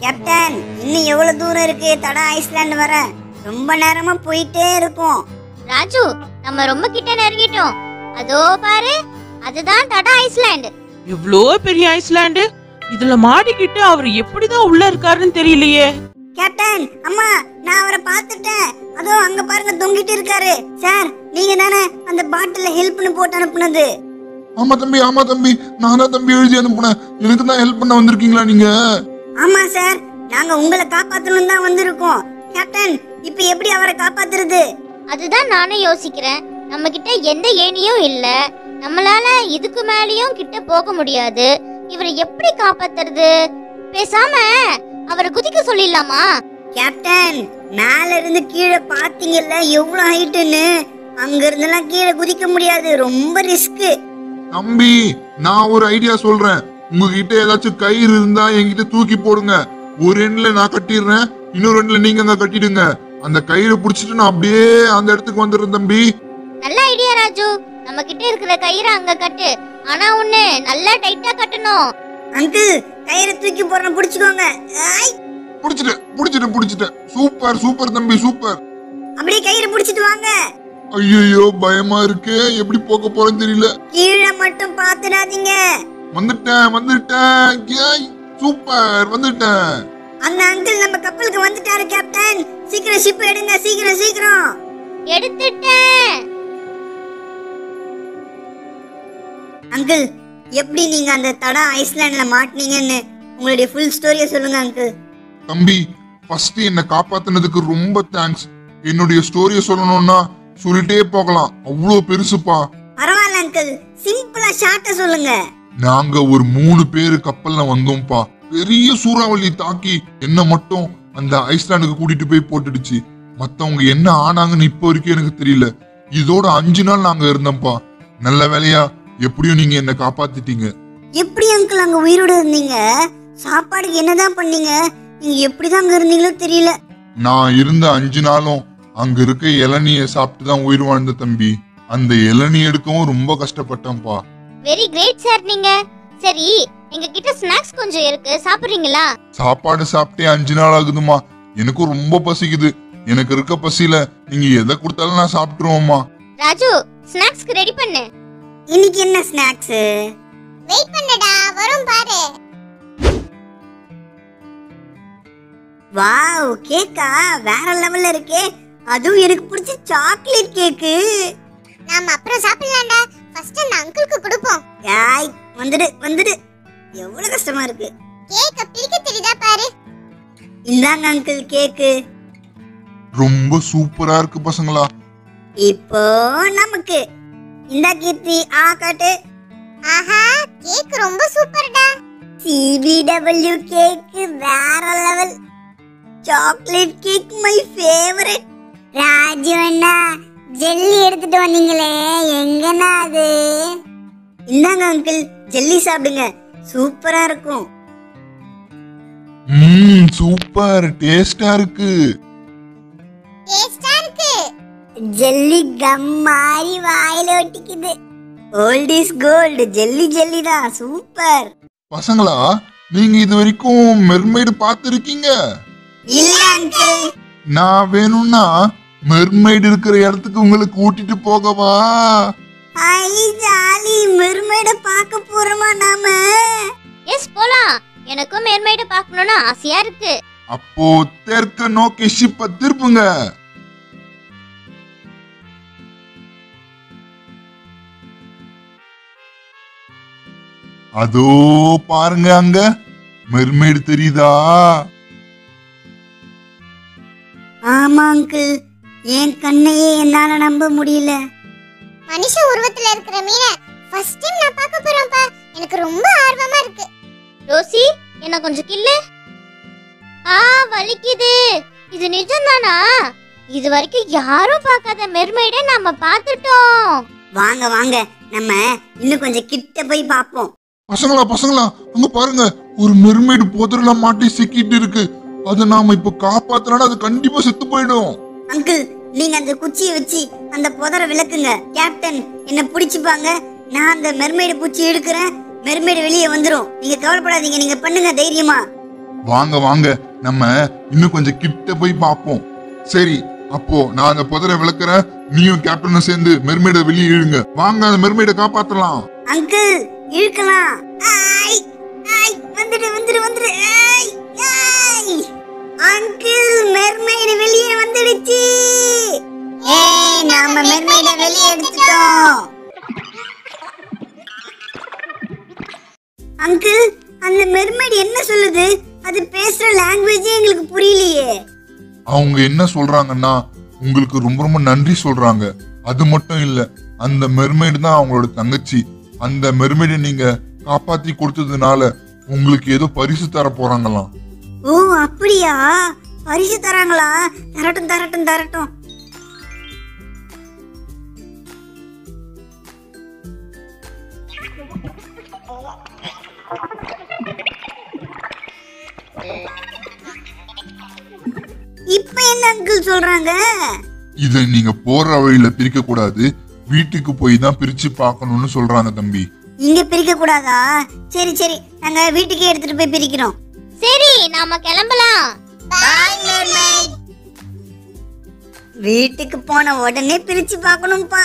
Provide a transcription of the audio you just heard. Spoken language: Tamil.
கேப்டன், இன்னும் எவ்வளவு தூரம் இருக்கு தடா ஐஸ்லாண்ட் வர? ரொம்ப நேரமா போயிட்டே இருக்கும். ராஜு, நம்ம ரொம்ப கிட்ட நெருங்கிட்டோம். அதோ பாரு, அதுதான் தடா ஐஸ்லாண்ட். இவ்ளோ பெரிய ஐஸ்லாண்ட், இதுல மாட்டிக்கிட்டு அவர் எப்படிதான் உள்ள இருக்காருன்னு தெரியலையே. கேப்டன், அம்மா, நான் அவரை பார்த்துட்டேன். அதோ அங்க பாருங்க, தொங்கிட்டு இருக்காரு. சார், நீங்க தானே அந்த பாட்டில ஹெல்ப்னு போட்டு அனுப்புனது? ஆமா தம்பி, நான் தான் தம்பி எழுதி அனுப்புனேன். எனக்கு தான் ஹெல்ப் பண்ண வந்திருக்கீங்களா நீங்க? ஆமா சார், நாங்க உங்களை காப்பாத்தணும் தான் வந்திருக்கோம். கேப்டன், இப்ப எப்படி அவரை காப்பாத்துறது? அதுதான் நானும் யோசிக்கிறேன். நம்ம கிட்ட எந்த ஏணியும் இல்ல, நம்மளால இதுக்கு மேலயும் கிட்ட போக முடியாது. இவரை எப்படி காப்பாத்துறது? பேசாம அவரை குதிக்க சொல்லிடலாமா? கேப்டன், மேல இருந்து கீழே பாத்தீங்கல்ல எவ்வளவு ஹைட்டுன்னு. அங்க இருந்தெல்லாம் கீழே குதிக்க முடியாது, ரொம்ப ரிஸ்க். தம்பி, நான் ஒரு ஐடியா சொல்றேன். உங்ககிட்ட ஏதாச்சும் கயிறு இருந்தா என்கிட்ட தூக்கி போடுங்க. ஒரு எண்ட்ல நான் கட்டிடுறேன், இன்னொரு எண்ட்ல நீங்க தான் கட்டிடுங்க. அந்த கயிறு புடிச்சிட்டு நான் அப்படியே அந்த இடத்துக்கு வந்துடுறேன் தம்பி. நல்ல ஐடியா ராஜு. நம்ம கிட்ட இருக்கிற கயிறை அங்க கட்டு. ஆனா ஒண்ணு, நல்லா டைட்டா கட்டணும். அங்கிள், கயிறை தூக்கி போறேன், புடிச்சுக்கோங்க. புடிச்சிட்டேன். சூப்பர் தம்பி, சூப்பர். அப்படியே கயிறு புடிச்சிட்டு வாங்க. ஐயோ, பயமா இருக்கே, எப்படி போக போறேன்னு தெரியல. கீழே மட்டும் பாத்துடாதீங்க. வந்துட்டேன். சூப்பர், வந்துட்டேன். அந்த அங்கிள் நம்ம கப்பலுக்கு வந்துட்டாரு கேப்டன். சீக்கிரம் ஷிப் எடுங்க, சீக்கிரம். எடுத்துட்டேன். அங்கிள், எப்படி நீங்க அந்த தடா ஐஸ்லாண்ட்ல மாட்டினீங்கன்னு உங்களுடைய ஃபுல் ஸ்டோரியை சொல்லுங்க அங்கிள். தம்பி, ஃபர்ஸ்ட் என்ன காப்பாத்துனதுக்கு ரொம்ப தேங்க்ஸ். என்னுடைய ஸ்டோரிய சொல்லணும்னா சொல்லிட்டே போகலாம், அவ்வளோ பெருசுப்பா. பரவாயில்ல அங்கிள், சிம்பிளா ஷார்ட்டா சொல்லுங்க. நாங்க ஒரு 3 பேரு கப்பல்ல வந்தோம்ப்பா. பெரிய சூறாவளி தாக்கி என்ன மட்டும் அந்த ஐஸ்லாண்டுக்கு கூட்டிட்டு போய் போட்டுடுச்சு. மத்தவங்க என்ன ஆனாங்கன்னு இப்ப வரைக்கும் எனக்கு தெரியல. இதோட 5 நாள் நாங்க இருந்தோம்ப்பா. நல்ல வேலையா எப்படியும் நீங்க என்ன காப்பாத்திட்டீங்க. எப்படி அங்கிள் அங்க உயிரோட இருந்தீங்க? சாப்பாடுக்கு என்னதான் பண்ணீங்க? நீங்க எப்படிதான் அங்க இருந்தீங்களோ தெரியல. நான் இருந்த 5 நாளும் அங்க இருக்க இளநிய சாப்பிட்டு தான் உயிர் வாழ்ந்த தம்பி. அந்த இளநீ எடுக்கவும் ரொம்ப கஷ்டப்பட்டேன்ப்பா. வெரி கிரேட் சார் நீங்க. சரி, எங்க கிட்ட ஸ்நாக்ஸ் கொஞ்சம் இருக்கு, சாப்பிடுறீங்களா? சாப்பாடு சாப்பிட்டே 5 நாள் ஆகுதுமா. எனக்கும் ரொம்ப பசிக்குது. எனக்கு இருக்க பசியில நீங்க எதை கொடுத்தாலும் நான் சாப்பிட்டுருவோம்மா. ராஜு, ஸ்நாக்ஸ்க்கு ரெடி பண்ணு. இன்னைக்கு என்ன ஸ்நாக்ஸ்? வெயிட் பண்ணுடா, வரும் பாரு. வாவ், கேக்கா வேற லெவல்ல இருக்கே. அதுவும் எனக்கு பிடிச்ச சாக்லேட் கேக்கு. நாம அப்புறம் சாப்பிடலாம்டா. ஃபர்ஸ்ட் அந்த அங்கிளுக்கு கொடுப்போம். யாய், வந்துடு. எவ்வளவு கஷ்டமா இருக்கு. கேக்க பிரிக்க தெரியுதா பாரு. இந்தாங்க அங்கிள் கேக்கு. ரொம்ப சூப்பரா இருக்கு பசங்களா. இப்போ நமக்கு இந்த கீர்த்தி காட்டு. ஆஹா, கேக் ரொம்ப சூப்பர்டா. CBW கேக் வேற level. Chocolate cake my favourite. Raju Anna, jelly எடுத்துட்டு வந்தீங்களே, எங்கண்ணா அது? இந்தாங்க அங்கிள், ஜெல்லி சாப்பிடுங்க, சூப்பரா இருக்கும். சூப்பர் டேஸ்டா இருக்கு. ஜெல்லி கம் மாதிரி வாயில ஒட்டிக்குது. Old is gold. ஜெல்லி தான், சூப்பர். பசங்களா, நீங்க இது வரைக்கும் மெர்மைடு பார்த்திருக்கீங்க? இல்ல அங்கிள். நான் வேணும்னா மெர்மைடு இருக்கிற இடத்துக்கு உங்களை கூட்டிட்டு போகவா? ஐ ஜாலி, மெர்மைட பார்க்க போறோமா நாம? எஸ், போலாம். எனக்கும் மெர்மைட பார்க்கணும்னு ஆசையா இருக்கு. அப்போ தெற்க நோக்கி ஷிப்பை திருப்புங்க. அதோ பாருங்க, அங்க மெர்மைடு தெரியுதா? ஆமா அங்கிள், என் கண்ணையே என்னால நம்ப முடியல. மனுஷ உருவத்துல இருக்கிற மீனை ஃபர்ஸ்ட் டைம் நான் பார்க்க போறேன்ப்பா. எனக்கு ரொம்ப ஆர்வமா இருக்கு. ரோசி, என்ன கொஞ்சம் கில்லு. வலிக்குது. இது நிஜம்தானா? இது வரைக்கும் யாரும் பார்க்காத மெர்மைட நாம பார்த்துட்டோம். வாங்க, நம்ம இன்னும் கொஞ்சம் கிட்ட போய் பாப்போம். பசங்களா, அங்க பாருங்க, ஒரு மெர்மைடு புதர்ல மாட்டி சிக்கிட்டு இருக்கு. அத நாம இப்ப காப்பாத்தலனா அது கண்டிப்பா செத்து போயிடும். அங்கிள், நீங்க அந்த குச்சியை வச்சு அந்த புதரை விளக்குங்க. கேப்டன் என்ன பிடிச்சுப்பாங்க, நான் அந்த மெர்மைடு பூச்சி எடுக்கிறேன். மெர்மைடு வெளியே வந்துரும். நீங்க கவலைப்படாதீங்க, நீங்க பண்ணுங்க தைரியமா. வாங்க வாங்க, நம்ம இன்னும் கொஞ்சம் கிட்ட போய் பார்ப்போம். சரி, அப்போ நான் அந்த புதரை விளக்குறேன், நீயும் கேப்டனும் சேர்ந்து மெர்மைட வெளியே இழுங்க. வாங்க, அந்த மெர்மைட காப்பாத்தலாம். அங்கிள் இழுக்கலாம். ஆய் ஆய் வந்துடு வந்துடு வந்துடு. ஆய் ஆய் அங்கிள் மெர்மைட் வெளியே வந்துடுச்சு. ஏய், நாம மெர்மைட வெளியே எடுத்துட்டோம். அங்கிள், அந்த மெர்மைட் என்ன சொல்லுது? அது பேசுற லாங்குவேஜே எங்களுக்கு புரியலையே. அவங்க என்ன சொல்றாங்கன்னா உங்களுக்கு ரொம்ப ரொம்ப நன்றி சொல்றாங்க. அது மட்டும் இல்ல, அந்த மெர்மைடு தான் அவங்களோட தங்கச்சி. அந்த மெர்மைடை நீங்க காப்பாத்தி கொடுத்ததுனால உங்களுக்கு ஏதோ பரிசு தர போறாங்களாம். ஓ அப்படியா? பரிசு தராங்களா? தரட்டும் தரட்டும் தரட்டும். இப்ப என்ன அங்கிள் சொல்றாங்க? இதை நீங்க போற வழியில பிரிக்க கூடாது, வீட்டுக்கு போய் தான் பிரிச்சு பார்க்கணும்னு சொல்றாங்க தம்பி. இங்க பிரிக்க கூடாதா? சரி சரி, நாங்க வீட்டுக்கே எடுத்துட்டு போய் பிரிக்கிறோம். சரி, நாம கிளம்பலாம். வீட்டுக்கு போன உடனே பிரிச்சு பார்க்கணும்பா.